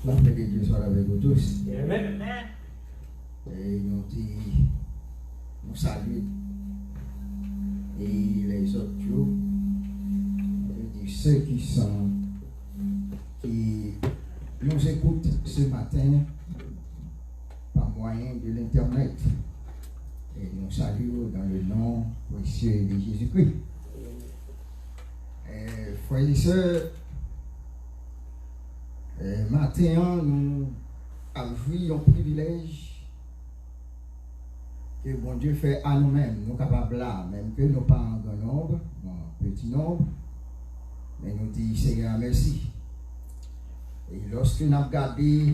La paix de Dieu soit avec vous tous. Amen. Et nous saluons et les autres jours, ceux qui nous écoutent ce matin par moyen de l'Internet. Et nous saluons dans le nom précieux de Jésus-Christ. Frères et sœurs, matin, nous avons joué un privilège que bon Dieu fait à nous-mêmes. Nous sommes capables là, même que nous pas en grand nombre, en petit nombre, mais nous disons Seigneur merci. Et lorsque nous avons regardé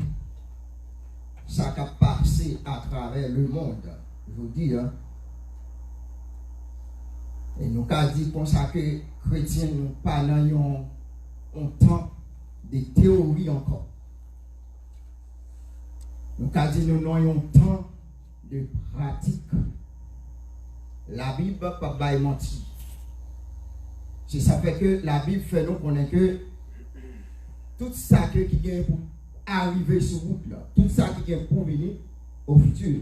ça qui a passé à travers le monde, je vous dis, hein, et nous avons dit comme ça que chrétiens nous pas dans un temps de théorie encore. Nous avons dit nous avons un temps de pratique. La Bible ne peut pas mentir. C'est ça fait que la Bible fait nous connaître que tout ça qui vient pour arriver sur route là, tout ça qui vient pour venir au futur.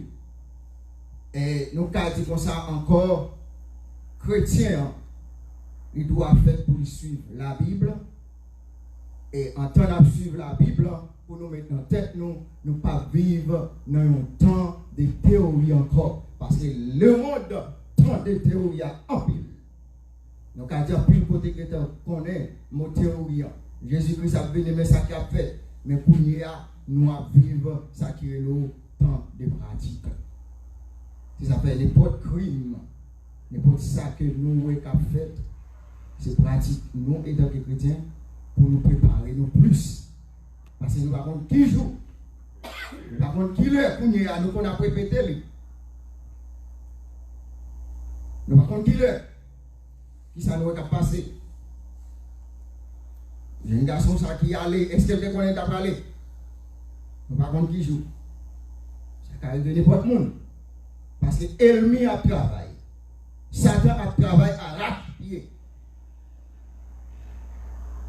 Et nous avons dit comme ça encore, chrétiens, ils doivent faire pour suivre la Bible. Et en temps de suivre la Bible, pour nous mettre en tête, nous ne pas vivre dans un temps de théorie encore. Parce que le monde, temps de théorie en pile. Donc, à dire, pile côté que tu connais mon théorie. Jésus-Christ a venu, mais ça qu'il a fait. Mais pour nous vivre ça qui est le temps de pratique. C'est ça fait n'importe crime, n'importe ça que nous avons fait, c'est pratique. Nous, étant que chrétiens, pour nous préparer nous plus. Parce que nous avons qui joue. Nous avons qui l'heure pour nous qu'on a répété. Nous avons qui l'heure. Qui ça nous a passé. J'ai un garçon ça qui allait, est-ce que vous connaissez parler? Nous avons qui joue. Ça arrive de n'importe monde. Parce que l'ennemi a travaillé. Satan a travaillé à l'arrache-pied.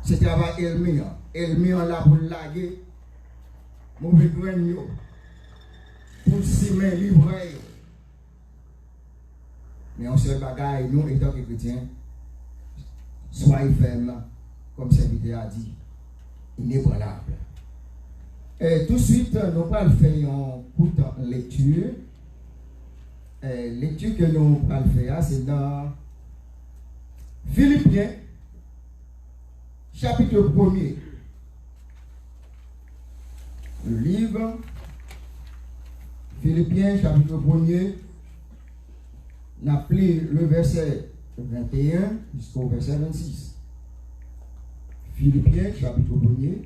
C'est travail ennemi. Ennemi en là pour laguer. Mauvais grain pour simer libre. Mais on se bagaille, nous, étant que chrétiens, soyez fermes, comme serviteur a dit, inébranlable. Et tout de suite, nous allons faire une courte lecture. Lecture que nous allons faire, c'est dans Philippiens, chapitre 1er. Le livre, Philippiens, chapitre 1er, on a pris le verset 21 jusqu'au verset 26. Philippiens, chapitre 1er,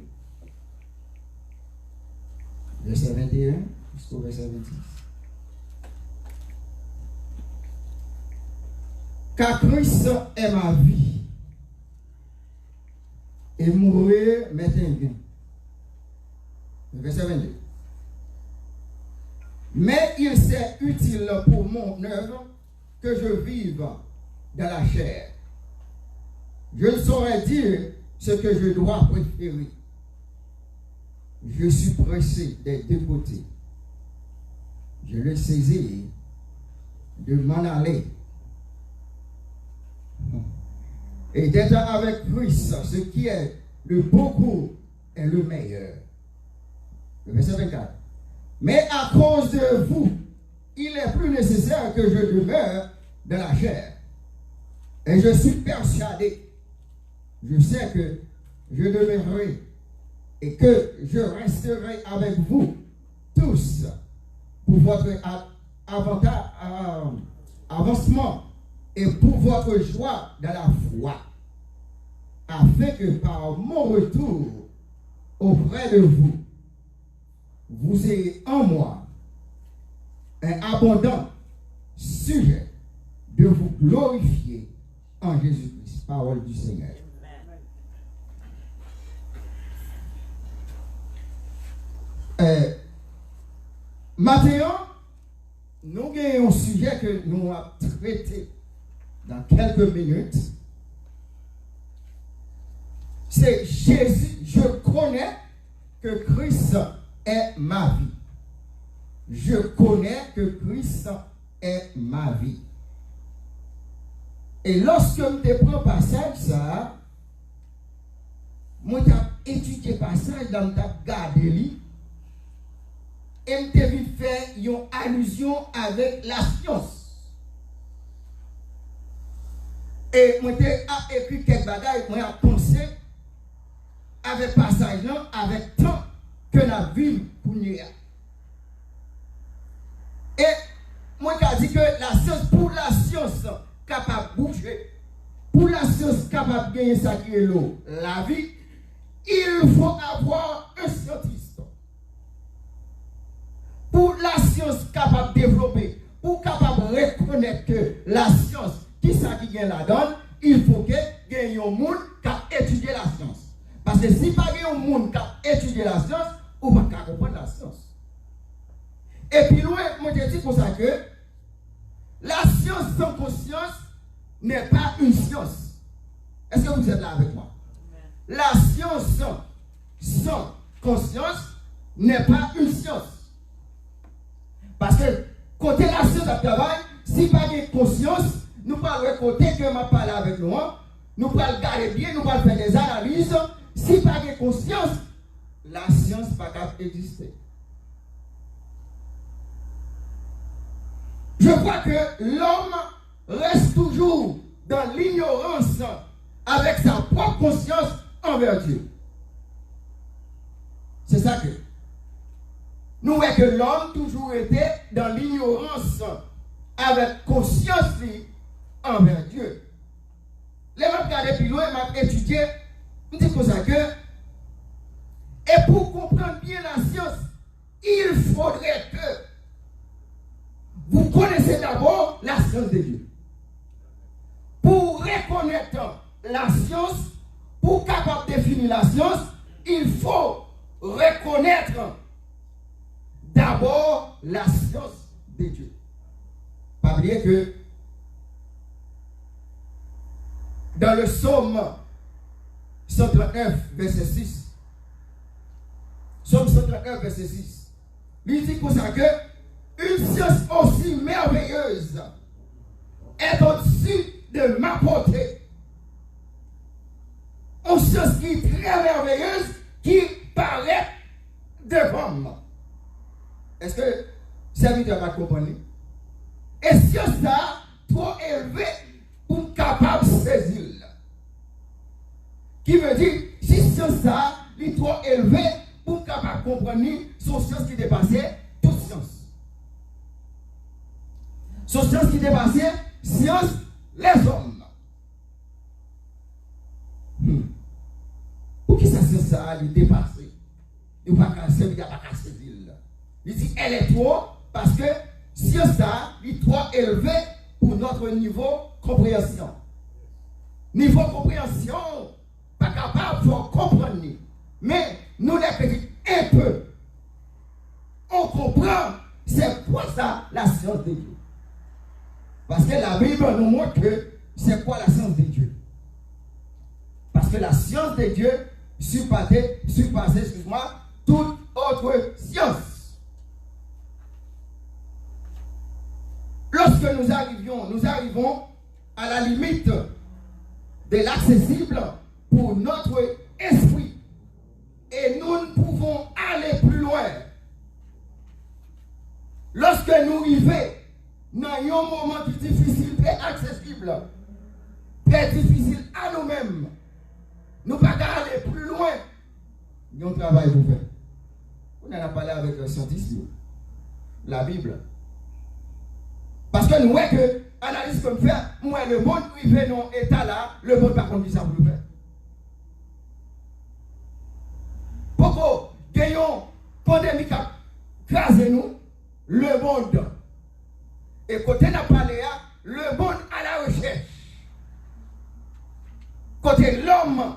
verset 21 jusqu'au verset 26. Car Christ est ma vie, et mourir m'est un gain. Verset 22. Mais il s'est utile pour mon œuvre que je vive dans la chair. Je ne saurais dire ce que je dois préférer. Je suis pressé des deux côtés. Je le saisis de m'en aller et d'être avec Christ, ce qui est le beaucoup est le meilleur. Le verset 24. Mais à cause de vous, il est plus nécessaire que je demeure dans la chair. Et je suis persuadé, je sais que je demeurerai et que je resterai avec vous tous pour votre avancement et pour votre joie dans la foi, afin que par mon retour auprès de vous, vous ayez en moi un abondant sujet de vous glorifier en Jésus-Christ. Parole du Seigneur. Maintenant, nous avons un sujet que nous allons traiter dans quelques minutes. C'est Jésus, je connais que Christ est ma vie. Je connais que Christ est ma vie. Et lorsque je prends passage ça, moi j'ai étudié passage dans le gardé lui et je vite faire une allusion avec la science. Et moi j'ai écrit quelques bagages, moi j'ai pensé avec passage là, avec temps que la vie pour nous. Et moi j'ai dit que la science, pour la science capable de bouger, pour la science capable de gagner ça qui est l'eau, la vie, il faut avoir un scientiste. Pour la science capable de développer, pour capable de reconnaître que la science, qui ça qui gagne la donne, il faut que y ait un monde qui a étudié la science. Parce que si pas un monde qui a étudié la science, on ne va pas comprendre la science. Et puis, loin, moi je dis pour ça que la science sans conscience n'est pas une science. Est-ce que vous êtes là avec moi? La science sans conscience n'est pas une science. Parce que côté la science à travail, si pas de conscience, nous parlons côté que m'a parlé avec nous, nous parlons garder bien, nous parlons faire des analyses. Si pas de conscience, la science pas capable d'exister. Je crois que l'homme reste toujours dans l'ignorance avec sa propre conscience envers Dieu. C'est ça que nous voyons que l'homme toujours était dans l'ignorance avec conscience envers Dieu. Les m'a regardé plus loin, m'a étudié, je dis comme ça que, et pour comprendre bien la science, il faudrait que vous connaissez d'abord la science de Dieu. Pour reconnaître la science, pour capable de définir la science, il faut reconnaître d'abord la science de Dieu. Pas oublier que dans le psaume 139, verset 6, psaume 139, verset 6, il dit comme ça que une science aussi merveilleuse est au-dessus de ma portée. Une science qui est très merveilleuse, qui paraît devant moi. Est-ce que serviteur va comprendre? Et science ça, trop élevé pour capable de saisir. Qui veut dire, si science ça, est trop élevé pour capable de comprendre son science qui dépassait toute science. Son science qui dépassait science les hommes. Pour qui ça science ça lui dépasser? Il ne va pas servir, il ne va pas saisir. Il dit elle est trop parce que science ça est trop élevé pour notre niveau compréhension. Niveau compréhension, pas capable de comprendre. Mais nous les petits un peu. On comprend, c'est quoi ça la science de Dieu. Parce que la Bible nous montre que c'est quoi la science de Dieu. Parce que la science de Dieu surpassait, excuse-moi, toute autre science. Lorsque nous arrivons à la limite de l'accessible pour notre esprit. Et nous ne pouvons aller plus loin. Lorsque nous arrivons dans un moment difficile, très accessible, très difficile à nous-mêmes, nous ne pouvons pas aller plus loin. Nous avons un travail pour faire. On en a parlé avec un scientifique, la Bible. Parce que nous voyons que l'analyse qu'on fait, moi, le monde où il fait dans état là, le monde par contre, ça vous le fait. Pourquoi gagnons pandémie qui a crasé nous, le monde. Et côté n'a parlé, le monde à la recherche. Côté l'homme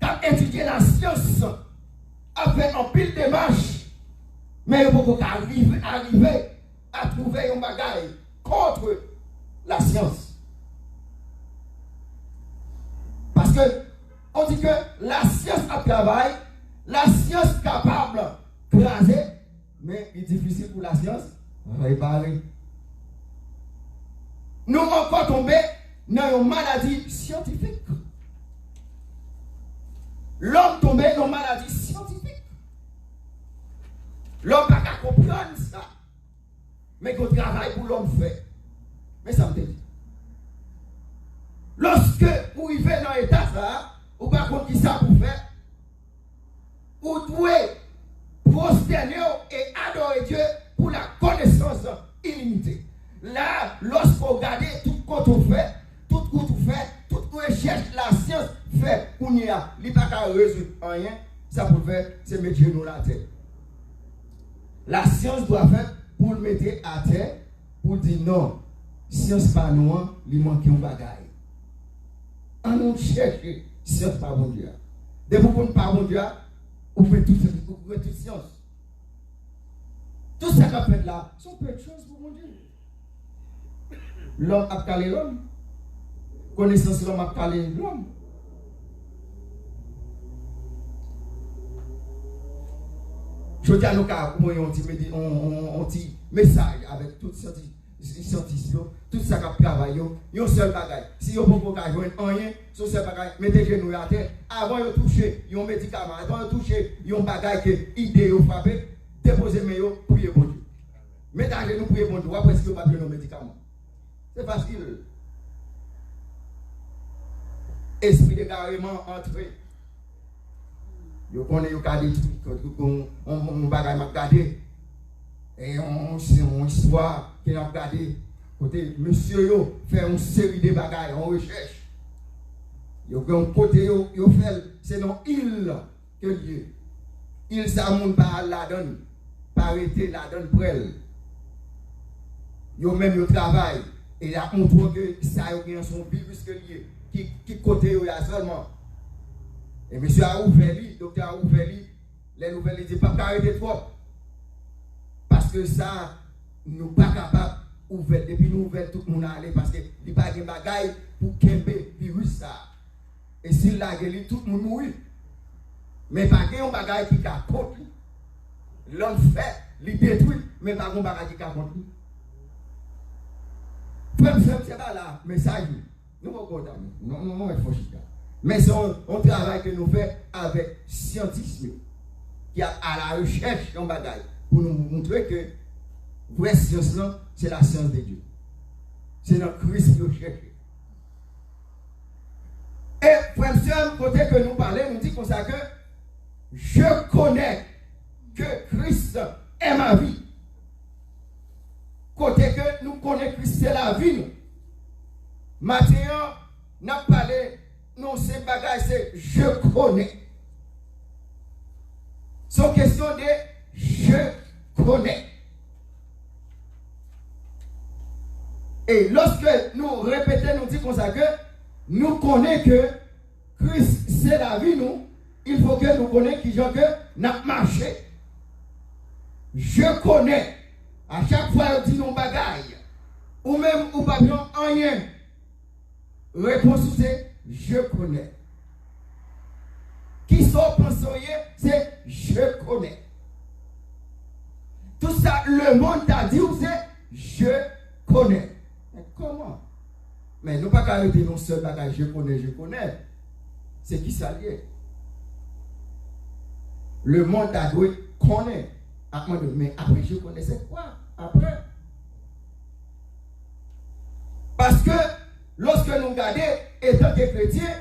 qui a étudié la science, a fait un pile de marches, mais il faut arriver à trouver un bagage contre la science. Parce que on dit que la science a travaillé La science capable de craser, mais il est difficile pour la science de réparer. Nous encore tombés dans une maladie scientifique. L'homme tombé dans une maladie scientifique. L'homme n'a pas comprendre ça. Mais qu'on travaille pour l'homme fait. Mais ça me dit. Lorsque vous vivez dans l'état ça, ou pas contre qui ça pour faire, vous devez prosterner et adorer Dieu pour la connaissance illimitée. Là, lorsque vous regardez tout ce que vous faites, tout ce que vous faites, toute recherche, la science fait, on y a, il n'y a pas qu'à résoudre rien, ça pour faire, c'est mettre nous la tête. La science doit faire pour le mettre à terre, pour dire non, science pas nous, il manque un bagage. On nous cherche, science pas bon Dieu. Dès que vous ne pas bon Dieu, vous faites toute science. Tout ça qu'on fait là, sont peu de choses pour mon Dieu. L'homme a calé l'homme. Connaissance l'homme a calé l'homme. Je dis à nous un petit message avec tout scientifique, tout ça qui travaille, un seul bagage. Si vous ne pouvez pas jouer rien, ce seul bagage, mettez les genoux à terre. Avant de toucher un médicament, avant de toucher un bagage qui idée ou frappé, déposez mes yeux, priez pour Dieu. Mettez les genoux, priez pour Dieu, après ce que vous n'avez pas de médicament. C'est facile. Esprit de carrément entré. Vous connaissez le cas des trucs, on bagaille m'a gardé. Et on histoire qui a gardé. Côté monsieur fait une série de bagailles en recherche. Yo un côté yo fait c'est dans île que Dieu. Il ça moun pas la donne, pas arrêter la donne pour elle. Yo même yo travail et la montre que ça yo son virus que lié qui côté yo a seulement. Et monsieur a ouvert lui, docteur a ouvert lui, les nouvelles il dit pas arrêter trop. Parce que ça nous pas capable ouvert depuis nous ouvert tout le monde aller parce que il pas de bagaille pour kembe virus ça. Et s'il la gueule tout le monde mourir. Mais pas de bagaille qui a contre lui. L'homme fait, il détruit, mais pas de bagaille qui a contre lui. C'est pas là, message. Nous ne pouvons pas non, il faut chier. Mais c'est un travail que nous faisons avec scientisme qui a à la recherche d'un bagaille pour nous montrer que vraie science, c'est la science de Dieu. C'est notre Christ qui recherche. Et frère, seul côté que nous parlons, nous dit comme ça que je connais que Christ est ma vie. Côté que nous connaissons Christ, c'est la vie. Nous. Maintenant, nous avons parlé, non, c'est bagage, c'est je connais. C'est question de je connais. Et lorsque nous répétons, nous disons comme ça que nous connaissons que Christ c'est la vie, nous, il faut que nous connaissions qui gens que nous avons marché. Je connais. À chaque fois, on dit non bagaille. Ou même, ou pas bien rien. Réponse c'est je connais. Qui sont pensés, c'est je connais. Tout ça, le monde t'a dit, c'est je connais. Mais comment? Mais nous pas arrêter non seul bagage, je connais. C'est qui ça lié? Le monde a dû connaître. Mais après, je connais, c'est quoi? Après. Parce que lorsque nous regardons, étant que chrétiens,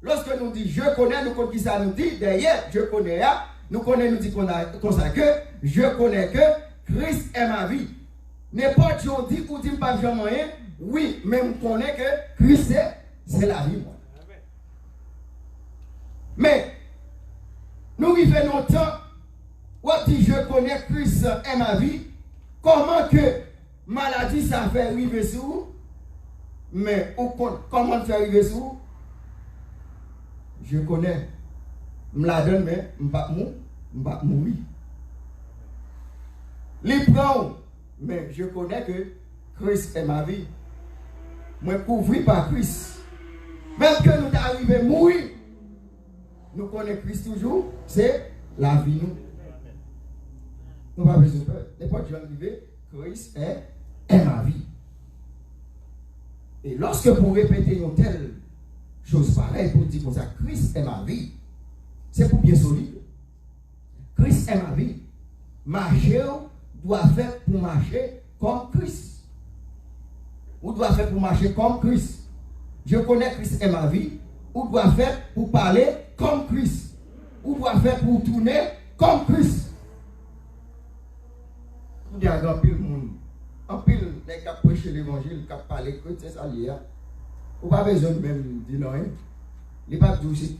lorsque nous disons je connais, nous connaissons qui ça nous dit, derrière, je connais, nous connaissons, nous disons comme ça que je connais que Christ est ma vie. N'importe qui dit ou dit pas jamais, oui, mais on connaît que Christ c'est la vie. Moi. Mais nous vivons longtemps, où dit je connais Christ est ma vie, comment que maladie ça fait arriver sur vous? Mais comment faire arriver sur vous? Je connais, je la donne, mais je ne vais pas mourir. Les prend, mais je connais que Christ est ma vie. Moi, couvri par Christ. Même que nous arrivons à mourir, nous connaissons Christ toujours, c'est la vie. Nous n'avons pas besoin de peur. N'importe qui arrivé, Christ est ma vie. Et lorsque vous répétez une telle chose pareille, pour dire comme ça, Christ est ma vie, c'est pour bien solide. Christ est ma vie. Marcher doit faire pour marcher comme Christ. Ou doit faire pour marcher comme Christ. Je connais Christ est ma vie. Ou doit faire pour parler comme Christ. Ou doit faire pour tourner comme Christ. Il y a un pile monde. En pile, les qui prêchent l'évangile, qui parlent chrétien, ça y est. Vous n'avez pas besoin de même dire non. Il n'est pas tout. Si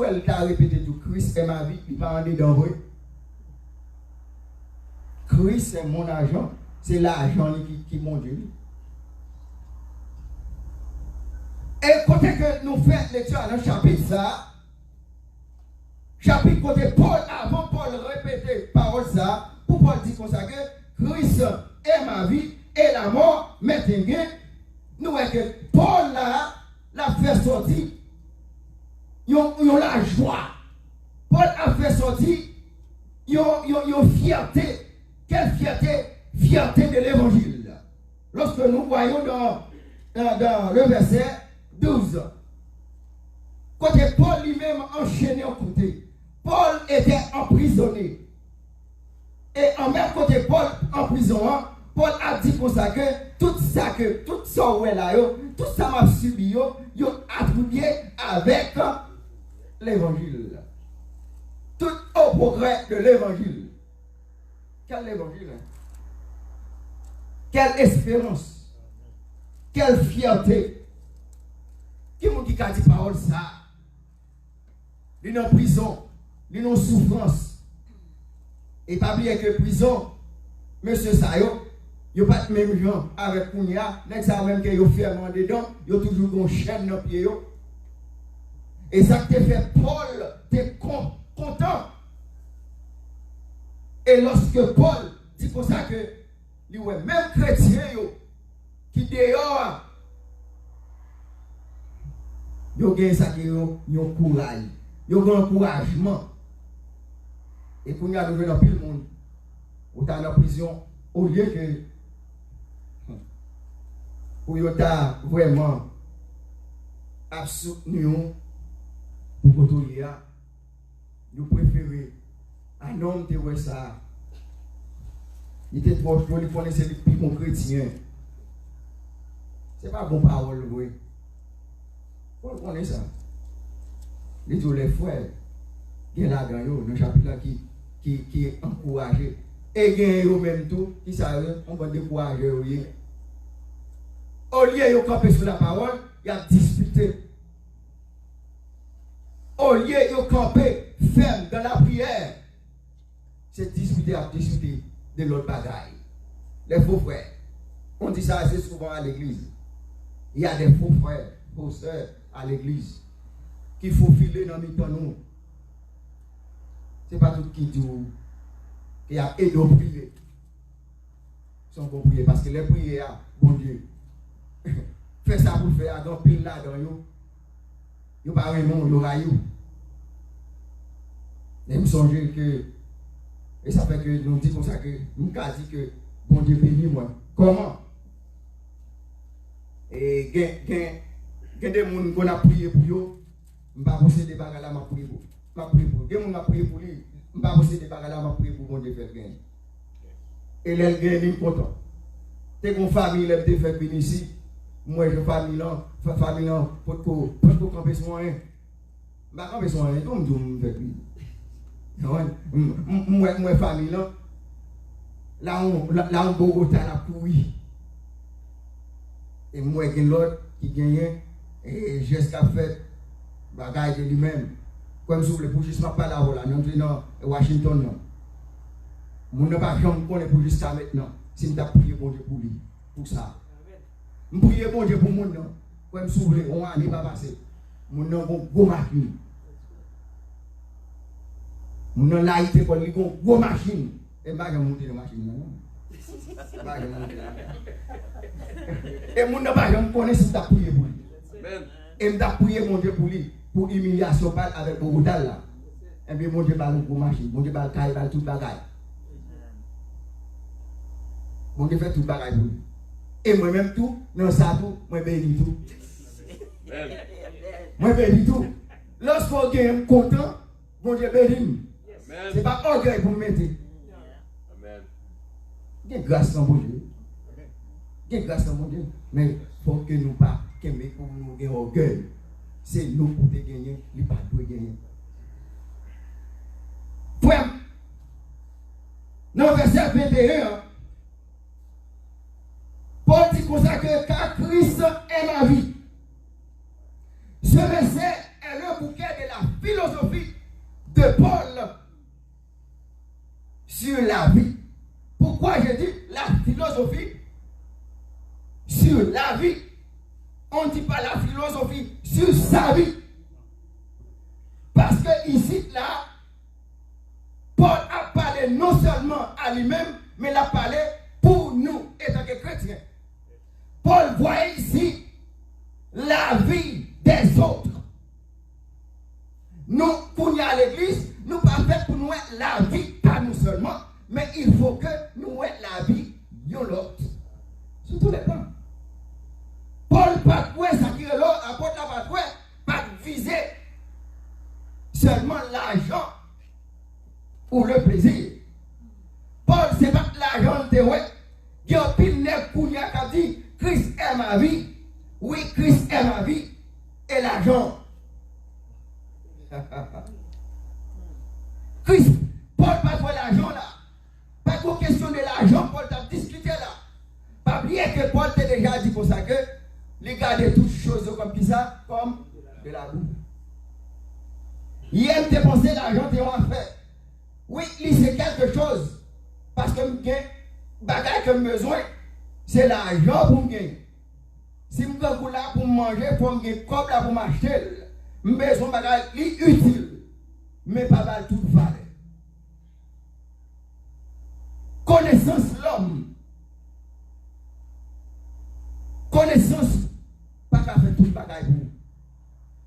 elle t'a répété tout, Christ est ma vie, il va en dire dans vous. Christ c'est mon argent. C'est l'argent qui est mon Dieu. Et côté que nous faisons lecture dans le chapitre ça, chapitre côté Paul, avant Paul répéter parole ça, pour Paul dire comme ça que Christ est ma vie et la mort m'est un gain. Nous voyons que Paul là, l'a fait sortir, ils ont la joie. Paul a fait sortir, ils ont fierté. Quelle fierté? Fierté de l'évangile. Lorsque nous voyons dans le verset 12, côté Paul lui-même enchaîné au côté, Paul était emprisonné. Et en même côté Paul en prison, Paul a dit comme ça que tout ça là, tout ça m'a subi, yo attribué avec l'évangile. Tout au progrès de l'évangile. Quel évangile? Quelle espérance? Quelle fierté? Qui m'a dit qu'a dit parole ça? Il est en prison, il est en souffrance. Et pas bien que prison, monsieur Sayo, il n'y a pas de même gens avec Kounia, n'est-ce même que vous fermez dedans, il y a toujours une chaîne dans le pied. Et ça te fait Paul, tu es content. Et lorsque Paul dit comme ça que même chrétien qui dehors, ils ont ça qui ont courage, ils ont encouragement. Et pour nous arriver dans le monde, ou dans la prison, au lieu que où ils ont vraiment absolument pour côtoyer, nous préférons un homme de ça. Il était trop chaud, il connaissait le plus bon chrétien. Ce n'est pas bon parole, oui. Faut connaître ça. Les deux les frères, il y a là dans le chapitre là qui est encouragé. Et il y a même tout qui savent, on va décourager. Au lieu de camper sur la parole, il y a disputé. Au lieu de camper ferme dans la prière, c'est discuter de l'autre bagaille. Les faux frères. On dit ça assez souvent à l'église. Il y a des faux frères, faux sœurs à l'église qu'il faut filer dans le temps nous. Ce n'est pas tout qui dit qu'il y a aidé au prier. Ils sont pour prier parce que les prières, bon Dieu, fait ça pour faire un pile là dans vous. Vous pas vraiment le rayon. Et vous songez que, et ça fait que nous disons comme ça que nous avons dit que bon Dieu bénit moi. Comment? Et il y a des gens qui ont prié pour eux, je ne vais pas posséder des bagages là, je prier pour. Il y a des gens qui ont prié pour lui, je ne vais pas posséder des bagages là, je prier pour bon Dieu faire gain. Et les gains, ils sont contents. Tu as une famille, elle te fait venir ici. Moi, je famille là, pour que camper sur rien. Je ne vais pas camper sur rien, comme je me fais venir. Moi, famille là, là, on Bogota, la pourri. Et moi, il y a l'autre qui gagne, et jusqu'à fait, bagaille de lui-même. Comme si vous voulez pour juste ma parole là, nous sommes dans Washington. Nous n'avons pas jamais connu pour jusqu'à maintenant. Si nous avons prié bon Dieu pour lui, pour ça. Nous prions bon Dieu pour mon nom. Comme si vous voulez, on n'a pas passé. Mon nom est une grosse machine. Mon nom là, il est une grosse machine. Et je ne vais pas monter la machine. Et mon nom, je ne connais pas si tu as prié pour lui. Et je vais prier mon Dieu pour lui. pour humiliation avec beaucoup d'al là. Et puis mon Dieu va nous pour marcher, mon Dieu va caille, va tout bagaille. Mon Dieu fait tout bagaille pour lui. Et moi-même tout, non ça tout, moi bénis tout. Moi bénis tout. Lorsqu'on est content, mon Dieu bénis. C'est pas orgueil pour me mettre. Amen. Il y a grâce dans mon Dieu. Il y a grâce dans mon Dieu. Mais il faut que nous pas, que nous ayons orgueil. C'est nous pour te gagner, il pas pour gagner. Frère, dans le verset 21, Paul dit comme ça que car Christ est ma vie. Ce verset est le bouquet de la philosophie de Paul sur la vie. Pourquoi je dis la philosophie sur la vie? On ne dit pas la philosophie sur sa vie. Parce que ici, là, Paul a parlé non seulement à lui-même, mais il a parlé pour nous, étant que chrétiens. Paul voyait ici la vie des autres. Nous, pour nous à l'église, nous pas fait pour nous la vie, pas nous seulement, mais il faut que nous ayons la vie de l'autre. Sur tous les plans. Paul pas quoi ça qui est là, apôtre la pas quoi, pas viser seulement l'argent ou le plaisir. Paul c'est pas l'argent de ouais. Il y a pile neuf kounya qui dit Christ est ma vie. Oui, Christ est ma vie et l'argent. Christ, Paul pas pour l'argent là. Pas pour question de l'argent, Paul t'a discuté là. Pas oublier que Paul t'a déjà dit pour ça que les garder toutes choses comme ça, comme de la boue. Il aime dépenser l'argent et on a fait. Oui, c'est quelque chose. Parce que je bagage que j'ai besoin, c'est l'argent pour me gagner. Si je suis là pour manger, il faut me gagner comme là pour m'acheter. Je besoin de bagage utile, mais pas mal toute valeur. Connaissance l'homme. Connaissance, pas qu'à faire tout le bagage pour vous.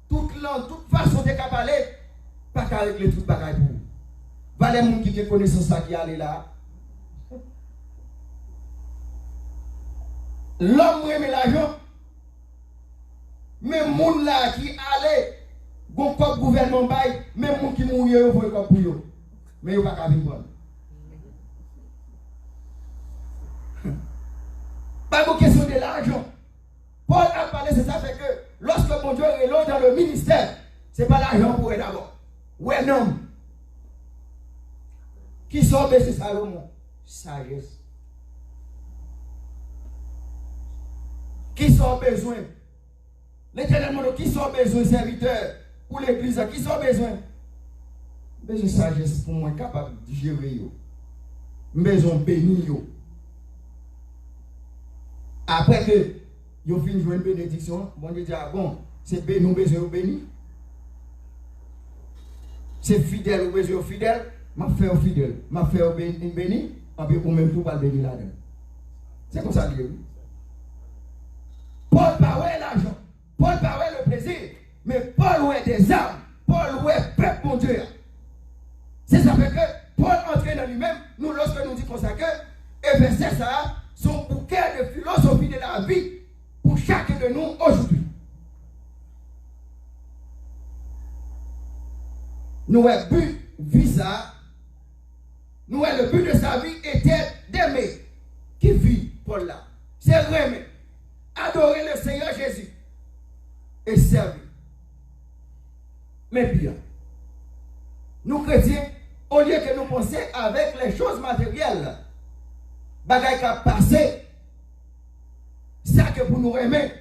Toute langue, toute façon de parler, pas qu'à régler tout le bagage pour vous. Voilà les gens qui ont connaissance qui allent là. L'homme aime l'argent. Même les gens là qui allaient, bon comme gouvernement bail, même les gens qui mourent, ils vont comme pour eux. Mais ils ne vont pas vivre. Pas de question de l'argent. Paul a parlé, c'est ça fait que lorsque mon Dieu est là dans le ministère, ce n'est pas l'argent pour eux d'abord. Ouais, non. Qui sont c'est Salomon? Sagesse. Qui sont besoin? L'Éternel monde, qui sont besoin serviteurs pour l'église? Qui sont besoin? Besoin de sagesse pour moi capable de gérer. Besoin de bénir. Après que vous finissez de jouer une bénédiction, bon Dieu dit, ah bon, c'est nous besoin de bénir. C'est fidèle ou besoin de fidèle, m'a fait fidèle, m'a fait béni, et puis ou même tout pas bénir là-dedans. C'est comme ça Dieu. Paul parlait l'argent, Paul parlait le plaisir, mais Paul ouais des âmes, Paul ouais peuple mon Dieu. C'est ça fait que Paul entre dans lui-même, nous lorsque nous disons ça que, et verset ça, son bouquet de philosophie de la vie pour chacun de nous aujourd'hui. Nous avons but visa, nous avons le but de sa vie était d'aimer. Qui vit Paul là? C'est aimer, adorer le Seigneur Jésus et servir. Mais bien, nous chrétiens, au lieu que nous pensions avec les choses matérielles, bagaille qui a passé, ça que pour nous aimer,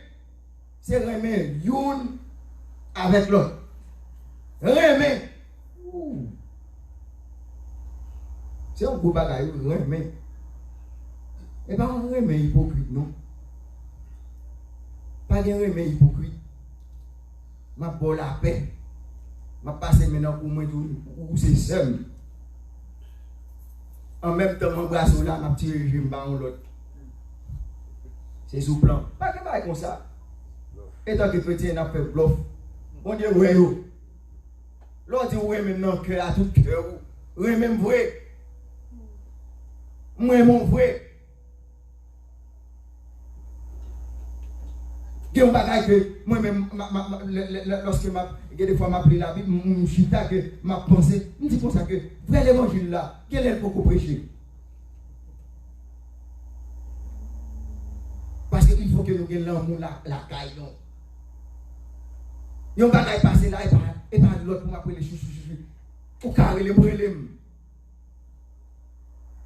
c'est aimer l'une avec l'autre. Aimer. C'est un gros bagaille, aimer. Et pas un aimer hypocrite, non. Pas de aimer hypocrite. Ma pour la paix. Ma passe maintenant pour moi, où c'est seul. En même temps, mon bras là, ma petite régime par l'autre. C'est sous plan. Pas que pas comme ça. Et tant que chrétien, on a fait bluff. On dit ouais. L'autre dit ouais même non cœur à tout cœur. Ouais même vrai. Moi mon vrai. Il y a un bagage que moi-même, lorsque des fois m'a pris la Bible, je suis là que m'a pensé, je dis pour ça que vrai l'évangile là, quel est le beaucoup prêcher? Parce qu'il faut que nous ayons l'amour la caille. Il y a un bagage passé là et pas de l'autre pour m'appeler chou. Pour carrer les brûlés.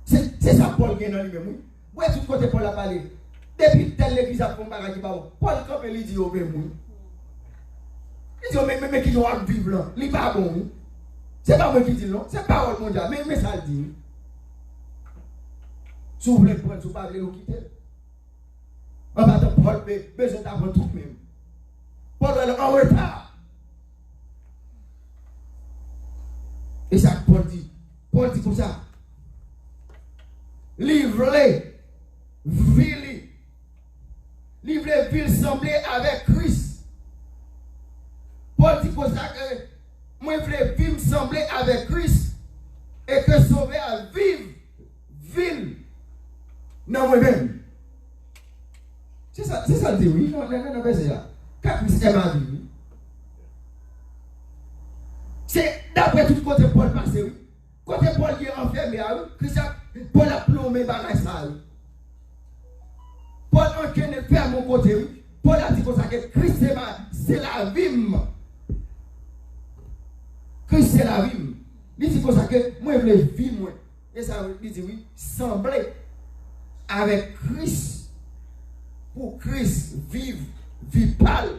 C'est ça Paul qui est dans lui-même. Où est-ce que côté Paul a parlé? Depuis telle l'église a fait un bagage qui va Paul quand il dit au même. Il dit mais qui doit vivre là, il n'est pas bon. C'est pas moi qui dis non, c'est parole mondiale, mais ça le dit. Si vous voulez prendre, si vous ne voulez pas quitter. On va te Paul besoin d'apprendre tout même. Paul est en retard. Et ça Paul dit comme ça. Livrez, vil sembler avec Christ. Paul dit comme ça que moi je voulais vivre sembler avec Christ et que sauver à vivre vil dans moi-même. C'est ça le dit, oui, non, c'est ça. Quand Christ est ma vie, c'est d'après tout côté Paul passé, oui. Côté Paul qui est enfermé, Christ Paul a plombé par ça. Paul en train de faire mon côté, oui. Paul a dit comme ça que Christ c'est la vie. Christ c'est la vie. Il dit comme ça que moi je veux vivre, moi. Et ça, il dit oui, sembler avec Christ. Pour Christ vivre, vie pâle.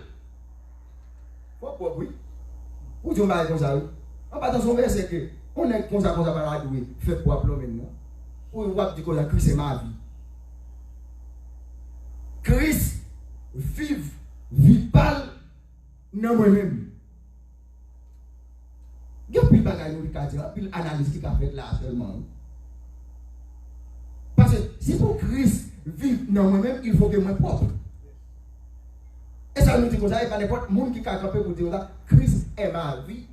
Pourquoi oui? Où tu m'as dit comme ça, oui? En partant son verset que on est comme ça par la douée, fait pour appeler maintenant. Ou on va dire que Christ c'est ma vie. Christ vive, vie pâle, non moi-même. Il y a plus de bagages qui ont dit, puis l'analyse qui a fait là seulement. Parce que si pour Christ vivre dans moi-même, il faut que moi propre. Et ça nous dit comme ça, il n'y a pas n'importe qui monde qui a campé pour dire ça, Christ est ma vie.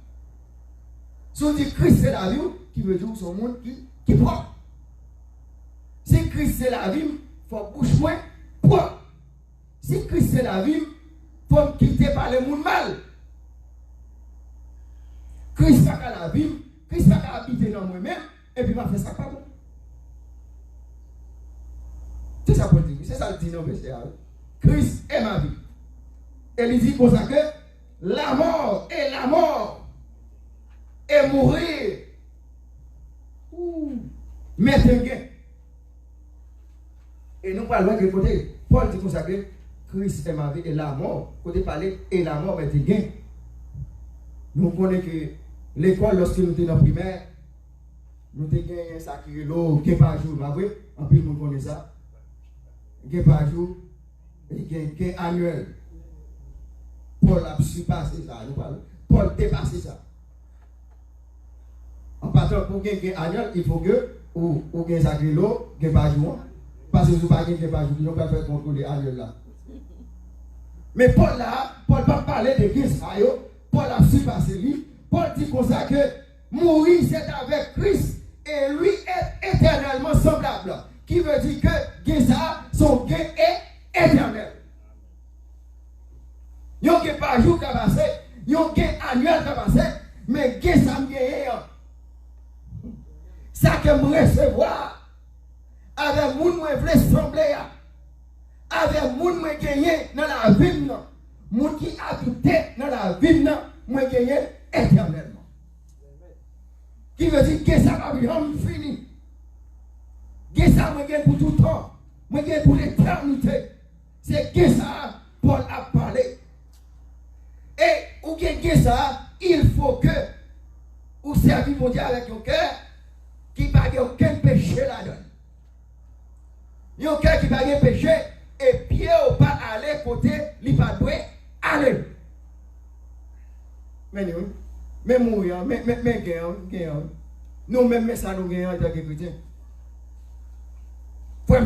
Si on dit Christ c'est la vie, qui veut dire son monde qui propre. Si Christ c'est la vie, il faut bouche moins propre. Si Christ c'est la vie, il faut me quitter par le monde mal. Christ n'est pas la vie, Christ n'est pas habiter dans moi-même, et puis il m'a fait ça pas bon. C'est ça pour dire, c'est ça le dit dans le verset. Christ est ma vie. Et il dit comme ça que la mort et mourir. Mettre un gain. Et nous parlons de côté. Paul dit comme ça que Christ est ma vie et la mort. Côté parler et la mort est un gain. Nous connaissons que l'école, lorsque nous étions dans la primaire, nous avons gagné un sacré l'eau, qui par jour. En plus, nous connaissons ça. Qui par jour, et qui annuel. Paul a surpassé ça. Paul dépassé ça. En partant pour gagner annuel, il faut que ou gagner sacré l'eau, qui par jour. Parce que vous ne pouvez pas gagner, nous ne pouvons pas faire contrôler annuel là. Mais Paul là, Paul va parler de Christ. Paul a surpassé lui. Paul dit comme ça que mourir c'est avec Christ et lui est éternellement semblable. Qui veut dire que ça, son gain est éternel. Yon gain par jour qui a passé, yon gain annuel qui a passé, mais gain ça me gagne. Ça que me recevoir, avec moun moi vle sembler, avec moun moi gagner dans la vie, moun qui habite dans la vie, moi gagner éternellement. Qui veut dire que ça va bien fini. Que ça moi gagne pour tout le temps. Moi gagne pour l'éternité. C'est que ça Paul a parlé. Et ou gagne ça, il faut que vous serviez mon Dieu avec un cœur qui n'a pas aucun péché là-dedans. Un cœur qui n'a pas péché et pied ou pas aller côté, il pas doit aller. Mais nous, mais mourir, mais gagnons. Nous même ça nous gagnons en tant que chrétiens. Frère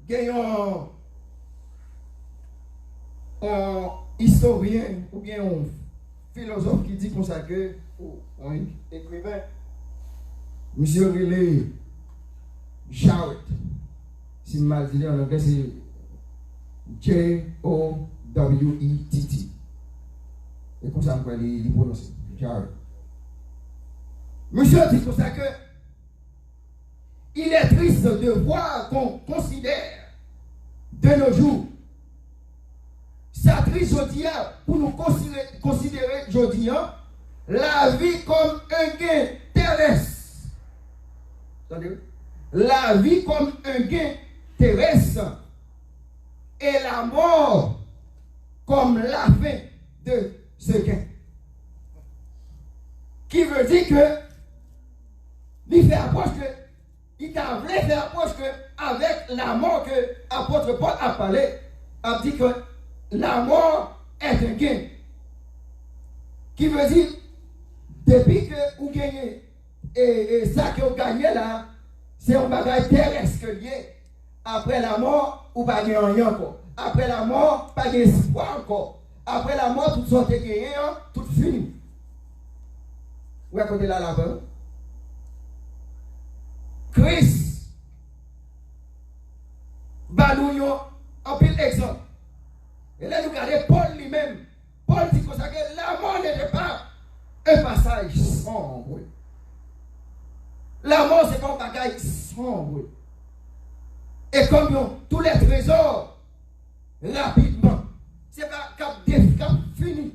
gagnons historien ou bien un philosophe qui dit comme ça que, un écrivain, monsieur Relé Jarrett, si je mal dit en anglais, c'est Jowett. Et comme ça, on va les prononcer. Jarrett. Monsieur dit comme ça que il est triste de voir qu'on considère de nos jours, ça triste aujourd'hui pour nous considérer aujourd'hui la vie comme un gain terrestre. Attendez, la vie comme un gain terrestre et la mort comme la fin de ce gain. Qui veut dire que il fait approche que il t'a voulu faire approche que avec la mort que l'apôtre Paul a parlé, a dit que la mort est un gain. Qui veut dire, depuis que vous gagnez, et ça que vous gagnez là, c'est un bagage terrestre lié. Après la mort, vous ne gagnez rien encore. Après la mort, pas d'espoir encore. Après la mort, tout sorte gagné, tout fini. Vous écoutez là là-bas. Christ, Banouyon, en pile exemple. Et là, nous regardons Paul lui-même. Paul dit comme ça que la mort n'était pas un passage sombre. La mort, c'est pas un bagage sombre. Et comme tous les trésors, rapidement, c'est pas cap fini.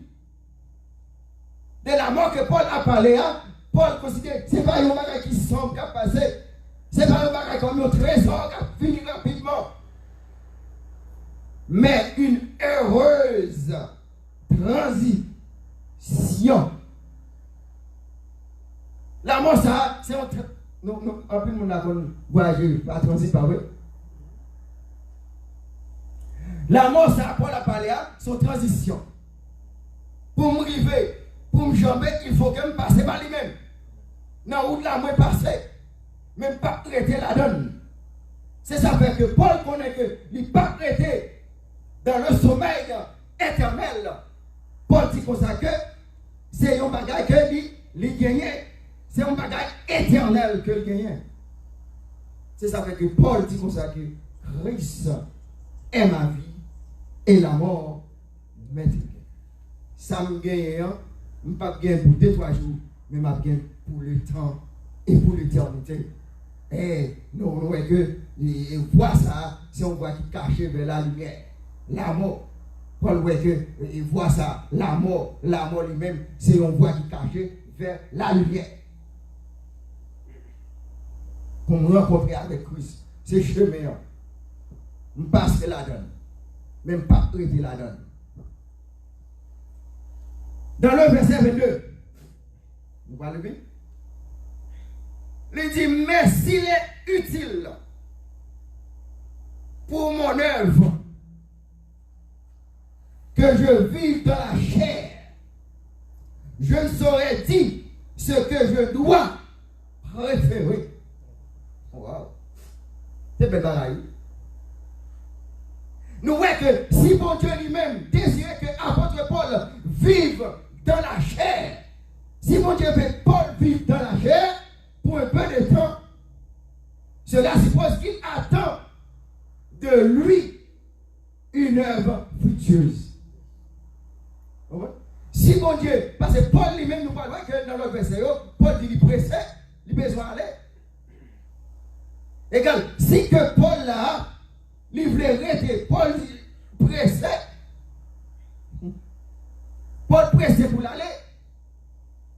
De la mort que Paul a parlé, hein, Paul considère que ce n'est pas un bagage qui sombre qui a passé. Ce n'est pas un bagage comme un trésor qui a fini rapidement. Mais une heureuse transition. La mort, ça, c'est un... Non, en plus, on a voyagé, pas transit, pas vrai. La mort, ça, Paul a parlé, c'est une transition. Pour me river, pour me jamber, il faut que je passe par lui-même. Dans la route là, moi, passer. Même pas traiter la donne. C'est ça fait que Paul connaît que il n'est pas traité dans le sommeil éternel. Paul dit comme ça que c'est un bagage que il gagne. C'est un bagage éternel que il gagne. C'est ça fait que Paul dit comme ça que Christ est ma vie et la mort m'est égale. Ça me gagne, je ne pas gagner pour 2-3 jours, mais je gagne pour le temps et pour l'éternité. Et nous voyons que voit ça, c'est on voit qui cache vers la lumière. La mort. Paul voit que il voit ça, la mort lui-même, c'est on voit qui cache vers la lumière. Pour me rencontrer avec Christ, c'est chemin. Je passe la donne. Même pas traiter la donne. Dans le verset 22, vous parlez bien? Il dit, mais s'il est utile pour mon œuvre que je vive dans la chair, je ne saurais dire ce que je dois préférer. Wow. C'est bien pareil. Nous voyons que si mon Dieu lui-même désirait que l'apôtre Paul vive dans la chair, si mon Dieu veut Paul vivre dans la chair, pour un peu de temps, cela suppose qu'il attend de lui une œuvre fructueuse. Si mon Dieu, parce que Paul lui-même nous parle que dans le verset, Paul dit qu'il pressé, il a besoin d'aller. Égal, si que Paul là, il voulait arrêter, Paul pressé, Paul pressé pour l'aller.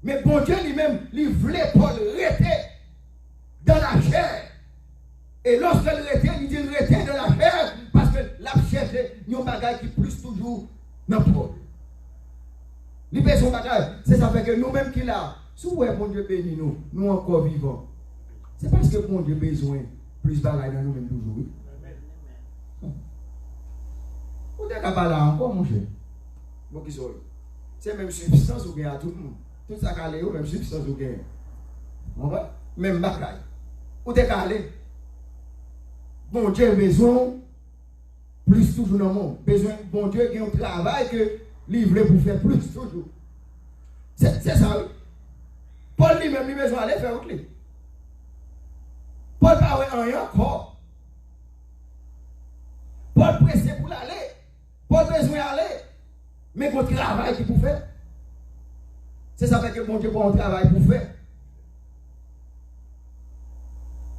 Mais bon Dieu lui-même, il voulait Paul arrêter dans la chair. Et lorsqu'il arrêtait, il dit arrêter dans la chair parce que la chair, il y a un bagage qui plus toujours dans Paul. Il fait son bagage. C'est ça fait que nous-mêmes qui là, si vous voyez bon Dieu béni nous, nous encore vivants. C'est parce que bon Dieu a besoin plus de bagage dans nous-mêmes toujours. Vous êtes là encore, mon cher. Bon, qui sont c'est même substance ou bien à tout le monde. Tout ça calé, même substance ou bien. Même bagaille. Où t'es calé? Bon Dieu a besoin plus toujours dans le monde. Besoin, bon Dieu qui a un travail que livré pour faire plus toujours. C'est ça, oui. Paul lui-même, lui besoin d'aller faire autre chose. Paul n'a pas rien encore. Paul pressé pour l'aller. Paul besoin d'aller. Mais qu'on travail qu'il pour faire. C'est ça fait que mon Dieu bon travail pour faire.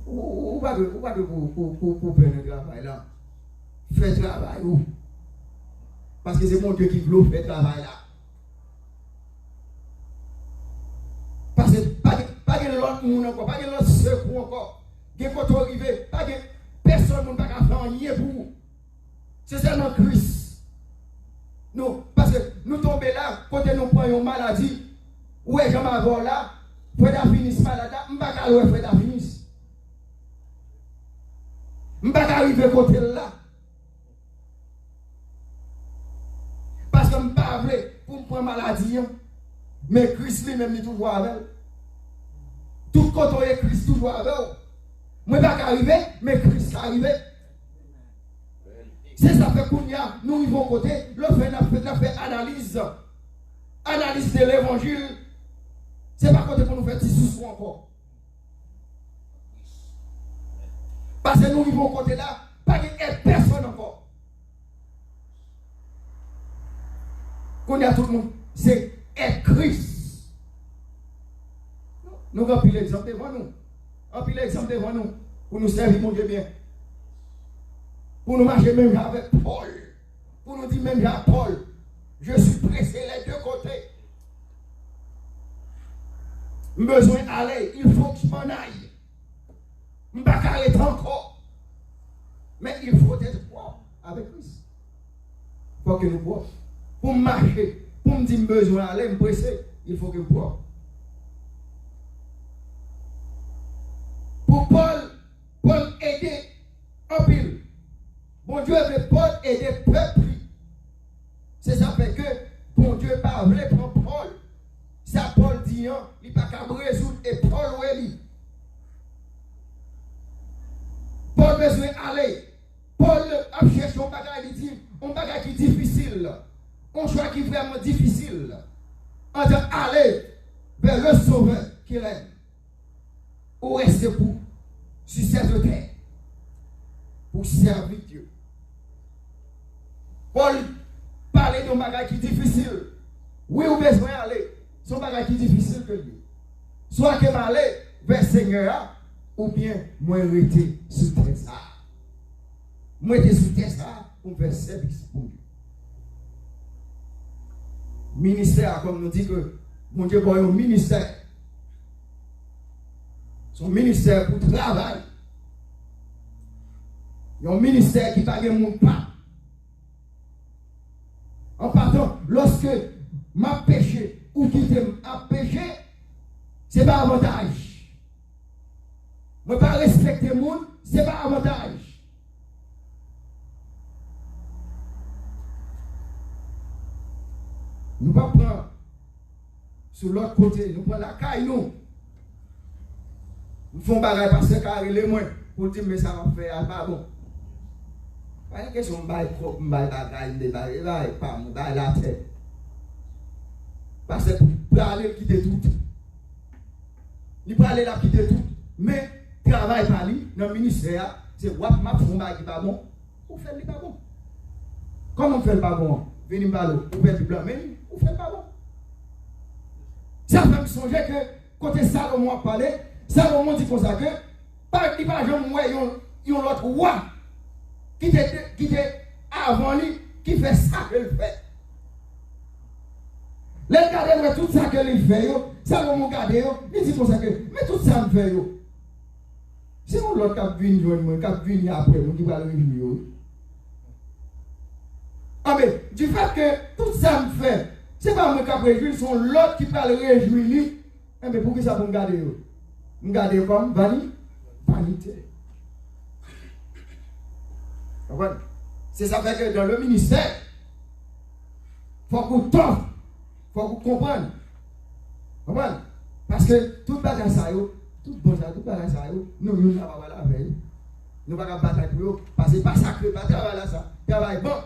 Ou pas de pour faire le travail là. Faire travail où? Parce que c'est mon Dieu qui veut faire travail là. Parce que pas de l'autre monde encore, pas de l'autre secours encore. Il y a quand arrivé, pas de personne ne peut faire rien pour vous. C'est seulement Christ. Non, parce que nous tombons là, quand nous prenons une maladie, où est-ce que je là, Frère Davinis malade, je ne peux pas aller Frère Davinis. Je ne peux pas arriver côté là. Parce que je ne peux pas pour me prendre maladie. Mais Christ lui-même est toujours avec. Tout côté est Christ toujours avec. Je ne peux pas arriver, mais Christ est arrivé. C'est ça fait qu'on y a, nous vivons côté, le fait analyse. Analyse de l'évangile. C'est pas côté pour nous faire petit sous encore. Parce que nous vivons côté là, pas de personne encore. Qu'on y a tout le monde, c'est Christ. Nous avons pris l'exemple devant nous. On pris l'exemple devant nous pour nous servir mon Dieu bien. Pour nous marcher même avec Paul. Pour nous dire même à Paul, je suis pressé les deux côtés. Besoin d'aller, il faut que je m'en aille. Je ne peux pas arrêter encore. Mais il faut être propre avec Christ. Il faut que nous propres. Pour marcher, pour me dire besoin d'aller, me presser, il faut que nous propre. Pour Paul aider en pile. Bon Dieu veut Paul aider le peuple. C'est ça fait que bon Dieu pas voulu prendre Paul. Ça Paul dit, il n'est pas capable de résoudre et Paul oui. Paul besoin d'aller. Paul a cherché un bagage qui est difficile. Un choix qui est vraiment difficile. En disant aller vers le sauveur qu'il aime. Ou rester pour sur cette terre. Pour servir Dieu. Paul parlait d'un bagage qui est difficile. Oui, vous besoin d'aller. Son bagage qui est difficile que lui. Soit que m'aller vers le Seigneur, ou bien moi rester sous terre ça. Moi rester sous terre ça pour faire service pour Dieu. Ministère, comme nous dit que mon Dieu a un ministère. Son ministère pour travail. Il y a un ministère qui ne parle pas. En partant, lorsque m'a péché ou quitte à pécher, ce n'est pas avantage. Je ne pas respecter le monde, ce n'est pas avantage. Nous ne pas prendre sur l'autre côté, nous prenons la caille, nous. Nous faisons bagage parce que carré les moins pour dire mais ça va faire pas bon. Pas une question de bagage propre, bagage de bagage pas mon bagage la tête. Parce que pour aller quitter tout. Il peut aller là quitter tout, mais travail par lui dans le ministère, c'est wap m'a font bagage pas bon. Ou fait le pas bon. Comment on fait le pas bon? Venez me parler, ou fait du blanc, mais ou fait le pas bon. Ça fait me songer que côté Salomon a parlé. Salomon dit comme ça que, par il va jamais voir l'autre roi qui était avant lui, qui fait ça qu'il fait. Les gars, tout ça qu'il fait, Salomon garde, il dit comme ça que, mais tout ça me fait. C'est mon l'autre qui vient après, qui va le revenir. Ah mais, du fait que tout ça me fait, c'est pas moi qui vais réjouir, c'est l'autre qui va le réjouir. Mais pour qui ça va me garder? Regardez comme vanité. C'est ça fait que dans le ministère, il faut qu'on t'offre, il faut qu'on comprenne. Parce que tout bagage ça, tout bon ça, tout bagage ça, nous ne pouvons pas la veille. Nous ne pouvons pas battre pour eux, parce que c'est pas sacré, pas travail là ça. Travail bon.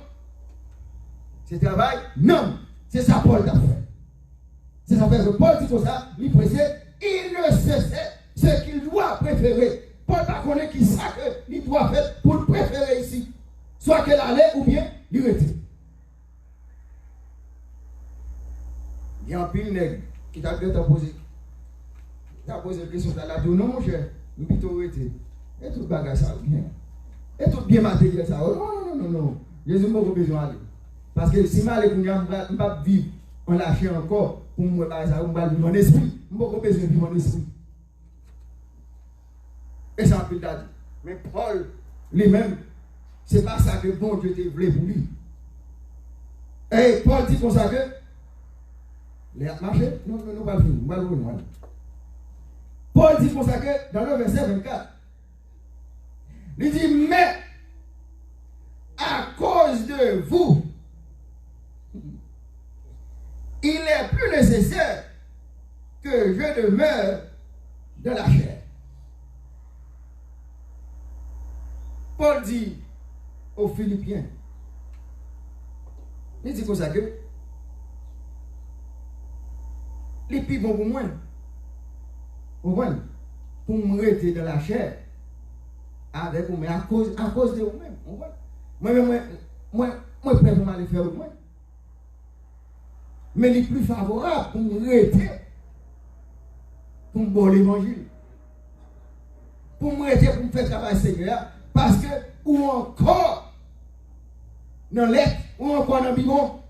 C'est travail non. C'est ça Paul a fait. C'est ça que Paul dit comme ça, il précise, il ne sait ce qu'il doit préférer. Paul ne connaît qui ça qu'il doit faire pour le préférer ici. Soit qu'elle allait ou bien il retire. Il y a un pile nègre qui t'a posé. Il a posé une question, il a dit non mon cher, nous plutôt retirer. Et tout le bagage ça bien. Et tout bien matériel ça. Non. Jésus m'a besoin d'aller. Parce que si je vais pour pas vivre en lâcher encore, pour moi, ça va vivre mon esprit. Je n'ai pas besoin de vivre mon esprit. Et ça a pu dire. Mais Paul, lui-même, ce n'est pas ça que bon Dieu te voulait pour lui. Et Paul dit comme ça que les marchés, non, pas le finir. Paul dit comme ça que dans le verset 24, il dit, mais à cause de vous, il est plus nécessaire que je demeure dans la chair. Paul dit aux Philippiens, il dit comme ça que les plus bon pour moi, pour me rester dans la chair, avec vous, mais à cause de vous-même. Moi, prêt pour m'aller faire moi. Mais les plus favorables pour me rester, pour me boire l'évangile, pour me rester, pour me faire travailler Seigneur, parce que, ou encore, dans l'être, ou encore dans le bigon,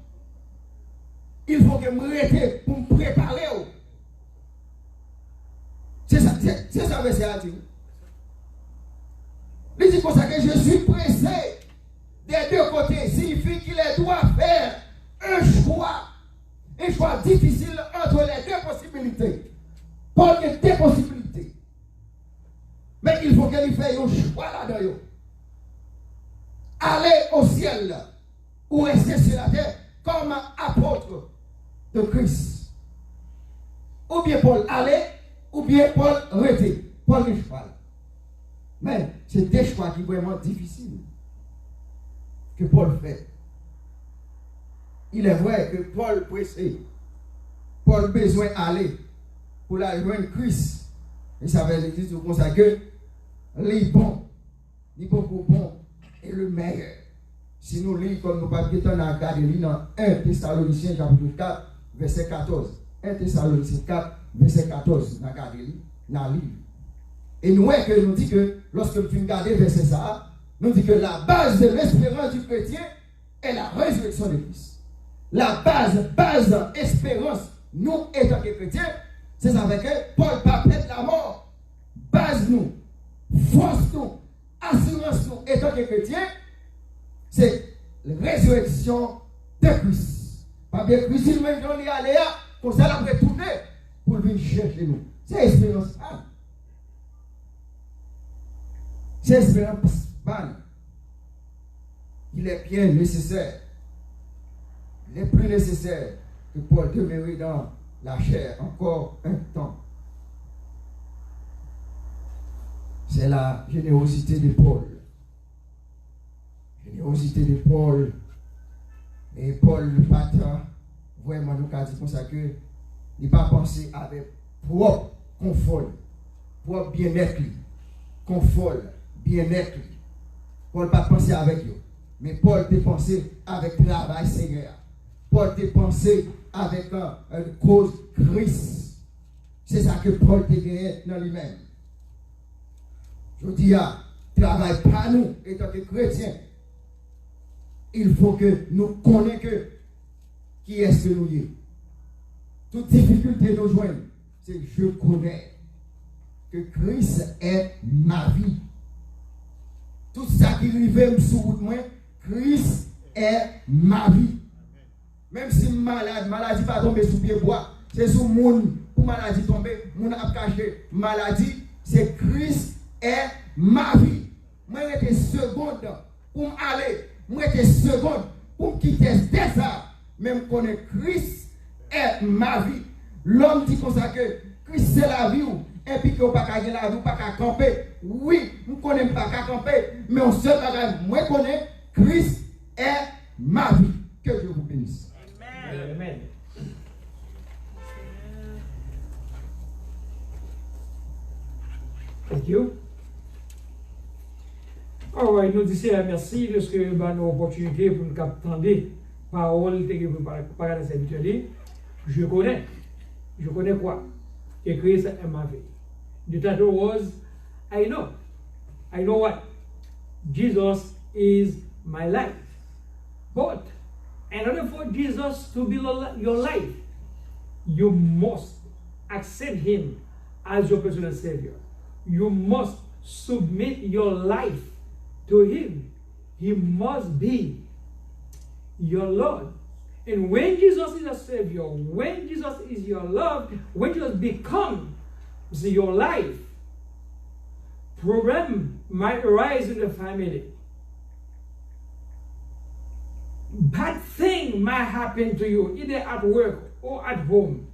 il faut que je me reste pour me préparer. C'est ça verset à dire. Il dit comme ça que je suis pressé des deux côtés. Signifie qu'il doit faire un choix difficile entre les deux possibilités. Pas que deux possibilités. Mais il faut qu'il fasse un choix là-dedans. Aller au ciel ou rester sur la terre comme apôtre de Christ. Ou bien Paul aller, ou bien Paul rester. Paul le choix. Mais c'est des choix qui sont vraiment difficiles que Paul fait. Il est vrai que Paul pressé. Paul besoin d'aller pour la joindre Christ. Et ça veut dire comme ça que les bons, et le meilleur. Si nous lisons comme nous pas dans la Galilée dans 1 Thessaloniciens chapitre 4 verset 14. 1 Thessaloniciens 4 verset 14 dans la Galilée, dans le livre. Et nous que nous dit que lorsque nous regardons verset ça, nous dit que la base de l'espérance du chrétien est la résurrection de Christ. La base espérance, nous étant que chrétiens, c'est avec que Paul pas perdre la mort. Base nous, force nous, assurance nous étant que chrétiens, c'est la résurrection de Christ. Parce que Christ, il m'a dit, on y allait là, comme ça, il a retourné pour venir chercher nous. C'est l'espérance. C'est l'espérance. Il est bien nécessaire. Il est plus nécessaire que Paul demeurer dans la chair encore un temps. C'est la générosité de Paul. Générosité de Paul. Et Paul, le patin, vraiment, nous avons dit comme ça que il n'a pas pensé avec propre confort, propre bien-être, confort, bien-être. Paul n'a pas pensé avec eux. Mais Paul a pensé avec travail Seigneur. Paul a pensé avec une cause Christ. C'est ça que Paul a gagné dans lui-même. Je dis, travail pas nous, étant que chrétiens. Il faut que nous connaissions qui est-ce que nous sommes. Toute difficulté nous joindre, c'est que je connais que Christ est ma vie. Tout ça qui arrive sous moi, Christ est ma vie. Même si maladie pas tomber sous pied bois, c'est sous monde pour maladie tomber, mon a caché maladie, c'est Christ est ma vie. Moi j'étais seconde pour m'aller, moi j'étais seconde pour quitter ça, même connaître Christ est ma vie. L'homme dit comme ça que Christ c'est la vie et puis que vous pas gagner la vie, pas camper. Oui, nous connaissons pas camper, mais on se bagage, moi connais Christ est ma vie. Que Dieu vous bénisse. Amen. Thank you. Alright, nous disons merci de ce que nous avons l'opportunité pour nous attendre parole que par la serviteur. Je connais quoi? Que Christ est ma vie. The title was I know what? Jesus is my life. But in order for Jesus to be your life, you must accept him as your personal savior. You must submit your life to him. He must be your Lord. And when Jesus is a savior, when Jesus is your Lord, when Jesus becomes your life, problem might arise in the family. Bad thing might happen to you, either at work or at home.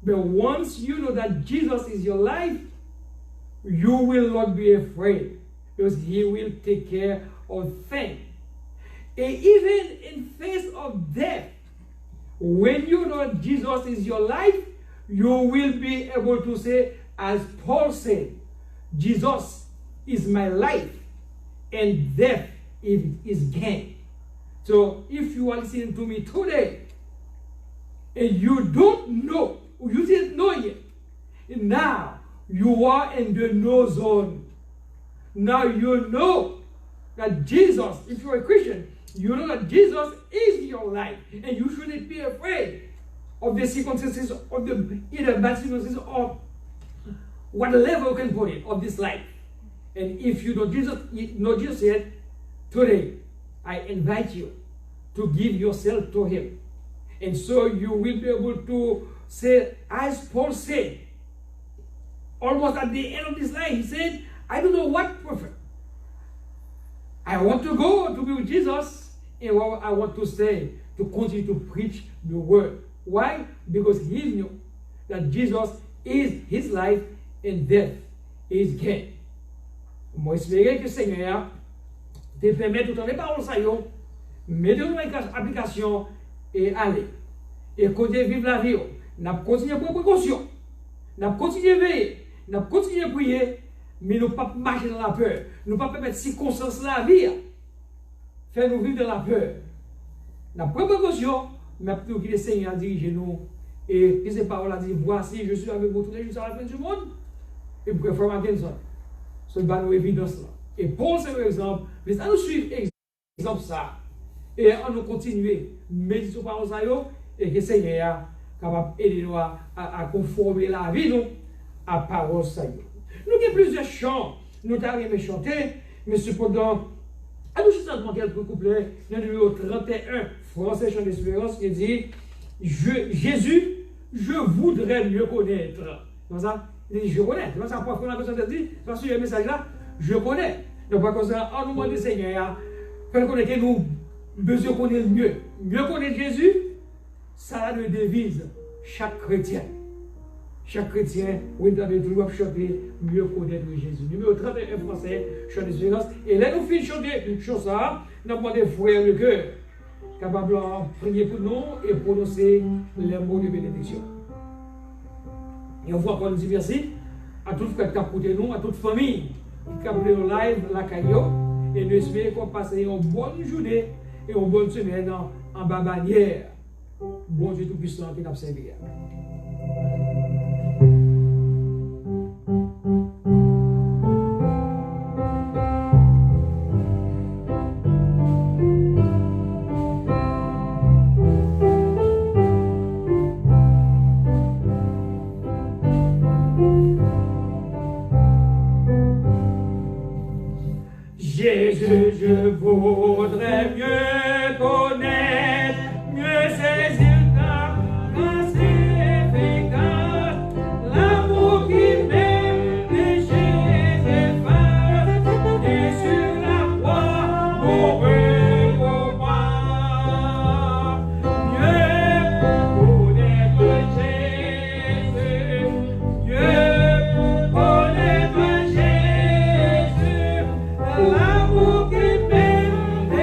But once you know that Jesus is your life, you will not be afraid because he will take care of things. And even in face of death, when you know Jesus is your life, you will be able to say, as Paul said, Jesus is my life and death is gain. So if you are listening to me today and you don't know, you didn't know yet, now you are in the no zone. Now you know that Jesus, if you're a Christian, you know that Jesus is your life and you shouldn't be afraid of the circumstances of the either bad circumstances or what level you can put it of this life. And if you know Jesus yet, today I invite you to give yourself to him. And so you will be able to say, as Paul said, almost at the end of his life, he said, I don't know what prophet. I want to go to be with Jesus, and I want to stay to continue to preach the word. Why? Because he knew that Jesus is his life and death is gain. Moi, j'espère que le Seigneur te permet tout en les paroles ça yo, mettez en application et allez. Et continuez vivre la vie. N'a continué pour précaution. N'a continué veiller. N'a continué prier. Mais nous ne pas marcher dans la peur. Nous ne pas permettre circonstances la vie. Faire nous vivre dans la peur. N'a pas précaution. Mais nous que le Seigneur dirige nous. Et que ces paroles a dit, voici, je suis avec vous tous les jours à la fin du monde. Et pour que faire ma ça. C'est une évidence là. Et Paul, c'est un exemple. Mais ça nous suit exemple ça. Et on nous continuer. Méditer sur paroles ça et que le Seigneur est capable d'aider nous à conformer la vie nous à paroles ça. Nous avons plusieurs chants. Nous avons chanter. Mais cependant, à nous simplement quelques couplets. Le numéro 31, français chant d'espérance, qui dit Jésus, je voudrais mieux connaître. Comme ça, il dit je connais. C'est ça, pour la personne dit, parce que le message là, je connais. Donc, par contre, en nous demandant Seigneur, faire connaître que nous besoin connaître mieux. Mieux connaître Jésus, ça a une devise. Chaque chrétien, oui, vous toujours chanter mieux connaître Jésus. Numéro 31 français, chant d'espérance. Et là, nous finissons chanter chose ça, nous avons des frères le cœur, capables de prier pour nous et prononcer les mots de bénédiction. Et on voit encore nous dire merci à tous les frères qui ont écouté nous, à toute famille qui a écouté nous live, la caillou, et nous espérons qu'on passe une bonne journée et une bonne semaine en bas bannière. Bon Dieu Tout-Puissant qui nous a servi. Jésus, je voudrais mieux connaître, mieux saisir ta grâce efficace, l'amour qui m'aime, péché efface, et sur la croix, mourir pour moi. Mieux connaître Jésus, mieux connaître Jésus, l'amour qui m'aime,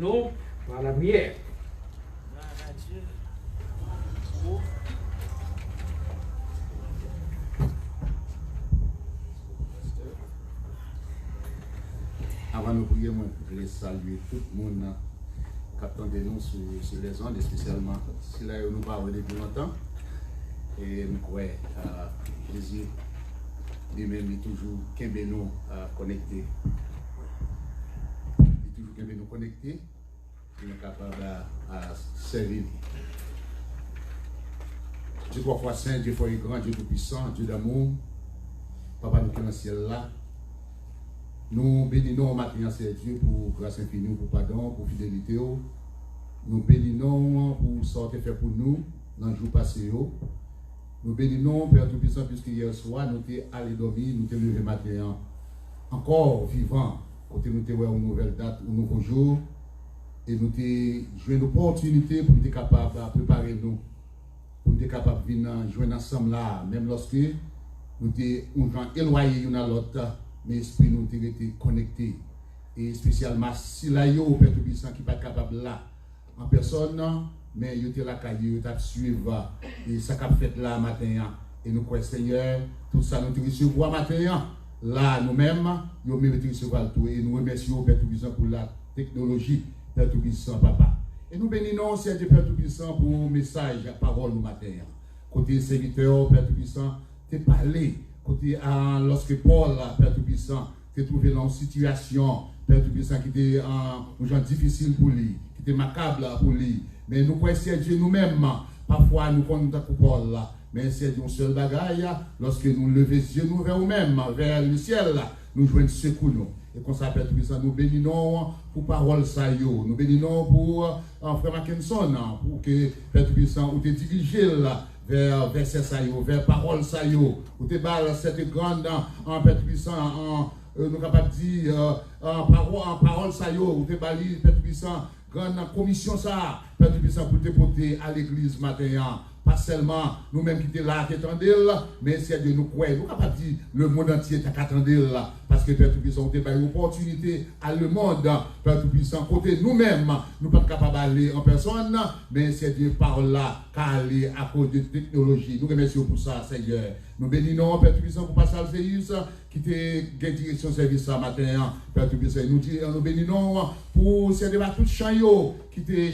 nous par la prière. Avant de prier, moi, je voulais saluer tout le monde qui attendait nous sur les ondes, spécialement si là nous parlons depuis longtemps. Et nous croyons Jésus lui-même est toujours qu'aimer nous connectés. Il est toujours qu'aimer nous connectés. Il est capable à servir. Dieu trois fois saint, Dieu fois grand, Dieu tout-puissant, Dieu d'amour. Papa nous qui est dans le ciel là. Nous bénissons maintenant, c'est Dieu, pour grâce infinie, pour pardon, pour fidélité. Nous bénissons pour sortir fait pour nous dans le jour passé. Nous bénissons, Père Tout-Puissant, puisque hier soir, nous sommes allés dormir, nous sommes levés matin, encore vivants, côté nous sommes une nouvelle date, un nouveau jour, et nous avons joué une opportunité pour nous être capables de préparer nous, pour nous être capables de venir jouer ensemble là, même lorsque nous sommes éloignés l'un à l'autre. Mais l'esprit nous a été connectés. Et spécialement, si là, il y a un Père Tout-Puissant qui n'est pas capable là, en personne, mais il était là, il était suivre. Et ça qu'a fait là, matin. Et nous croyons, Seigneur, tout ça, nous recevoir matin. Là, nous-mêmes, nous méritons recevoir tout. Et nous remercions Père Tout-Puissant pour la technologie, Père Tout-Puissant, Papa. Et nous bénissons, Seigneur Père Tout-Puissant, pour le message, la parole, nous matin. Côté serviteur, Père Tout-Puissant, t'es parlé. Côté, lorsque Paul, Père Tout-Puissant, s'est trouvé dans une situation, Père Tout-Puissant, qui était un genre difficile pour lui, qui était macabre pour lui. Mais nous croyons, c'est Dieu nous-mêmes, parfois nous connaissons Paul, mais c'est un seul bagaille, lorsque nous levons les yeux nous vers nous-mêmes, vers le ciel, nous jouons secours nous. Et comme ça, Père Tout-Puissant, nous bénissons pour parole ça, nous bénissons pour Frère Mackinson, pour que Père Tout-Puissant, ou te dirigé là, vers verset ça, vers parole ça, ou te balle cette grande en Père Tout-Puissant, nous capables de dire en parole ça, ou te balle Père Tout-Puissant, grande commission ça, Père Tout-Puissant, pour te porter à l'église matin. Pas seulement nous-mêmes qui étions là, qui attendions là, mais c'est Dieu nous croyons. Nous ne pouvons pas dire le monde entier qui attendait là. Parce que Père Tout-Puissant, nous avons une opportunité à le monde. Père Tout-Puissant, côté nous-mêmes, nous ne sommes pas capables d'aller en personne, mais c'est Dieu par là qu'à aller à cause de la technologie. Nous remercions pour ça, Seigneur. Nous bénissons Père Tout-Puissant pour passer à Alcéus, qui était direction de service ce matin. Père Tout-Puissant, nous bénissons pour ces débats tout chants qui étaient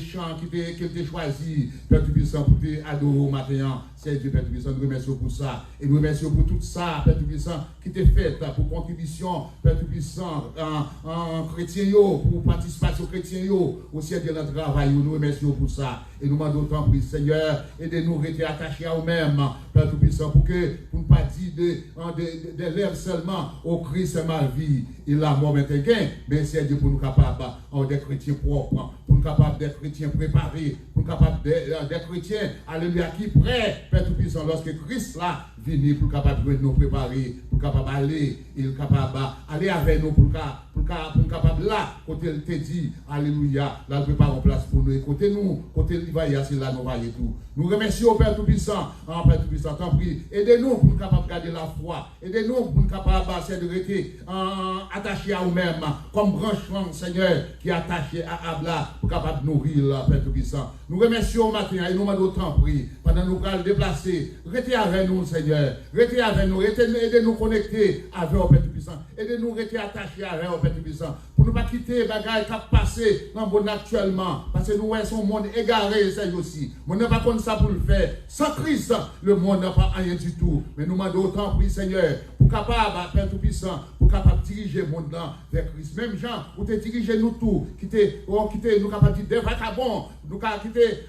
choisis. Père Tout-Puissant, pour te adorer au matin. C'est Dieu, Père Tout-Puissant, nous remercions pour ça. Et nous remercions pour tout ça, Père Tout-Puissant, qui t'est fait pour contribution, Père Tout-Puissant, en chrétien, pour participation chrétien, aussi de notre travail. Nous remercions pour ça. Et nous demandons autant pour le Seigneur, aidez-nous à rester attachés à nous-mêmes, Père Tout-Puissant, pour ne pas dire de lèvres seulement, au Christ c'est ma vie, et la mort maintenant gain, mais c'est Dieu pour nous capables d'être chrétiens propres, pour nous capables d'être chrétiens préparés, pour nous capables d'être chrétiens, alléluia, qui prêt, Père Tout-Puissant, lorsque Christ là, venu pour capable de nous préparer, pour capable d'aller, il est capable d'aller avec nous, pour capable là, côté il te dit, alléluia, là, il prépare en place pour nous, et côté nous, côté il va y aller, là, nous va y tout. Nous remercions Père Tout-Puissant, Père Tout-Puissant, t'en prie, aidez-nous pour nous capable de garder la foi, aidez-nous pour nous capable de rester attachés à nous-mêmes, comme branchement, Seigneur, qui est attaché à Abla, pour capable de nourrir, Père Tout-Puissant. Nous remercions matin, et nous demandons t'en prie, pendant nous allons déplacer, restez avec nous, Seigneur, restez avec nous, aidez-nous connecter avec le Père Tout-Puissant, aidez-nous rester attachés avec le Père Tout-Puissant, pour ne pas quitter les bagages qui ont passé dans le monde actuellement, parce que nous sommes un monde égaré, c'est aussi. On n'a pas comme ça pour le faire. Sans Christ, le monde n'a pas rien du tout. Mais nous demandons autant, oui, Seigneur, pour capable, Père Tout-Puissant, pour capable de diriger le monde vers Christ. Même Jean, pour te diriger nous tous, quitter, nous capables de dire des vagabonds, nous quitter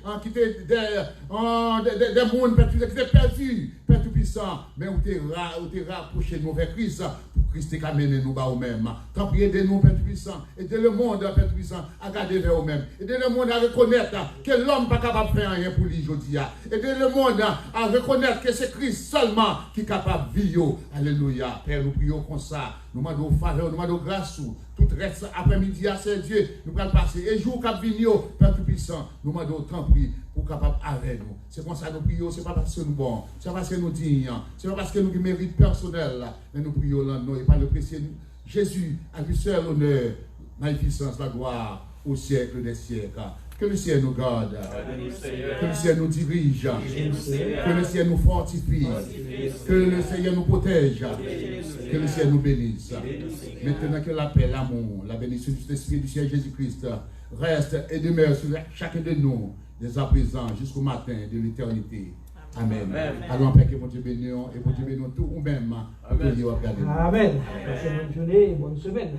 des mondes, Père Tout-Puissant, qui étaient perdus, Père Tout-Puissant, mais où t'es rapproché nous vers Christ, pour Christ qui a mené nous bas nous-mêmes. Tant pis, aidez-nous, Père Tout-Puissant, aidez le monde, Père Tout-Puissant, à garder vers nous-mêmes. Aidez le monde à reconnaître que l'homme n'est pas capable de faire rien pour lui aujourd'hui. Aidez le monde à reconnaître que c'est Christ seulement qui est capable de vivre. Alléluia. Père, nous prions comme ça. Nous demandons faveur, nous demandons grâce. Tout reste après-midi à c'est Dieu. Nous allons passer. Et jour cap venir, Père Tout-Puissant, nous demandons autant prier pour capable avec nous. C'est comme ça que nous prions. Ce n'est pas parce que nous bons. Ce n'est pas parce que nous disons. Ce n'est pas parce que nous mérite personnel. Mais nous prions là, nous. Et par le précieux Jésus, à lui seul l'honneur, magnificence, la gloire. au siècle des siècles. Que le ciel nous garde, que le ciel nous dirige, que le ciel nous fortifie, que le Seigneur nous protège, que le ciel nous bénisse. Maintenant que la paix, l'amour, la bénédiction de l'Esprit du ciel Jésus-Christ reste et demeure sur chacun de nous, dès à présent jusqu'au matin de l'éternité. Amen. Allons en paix, que mon Dieu bénisse et pour Dieu bénisse tout ou même. Amen. Bonne journée et bonne semaine.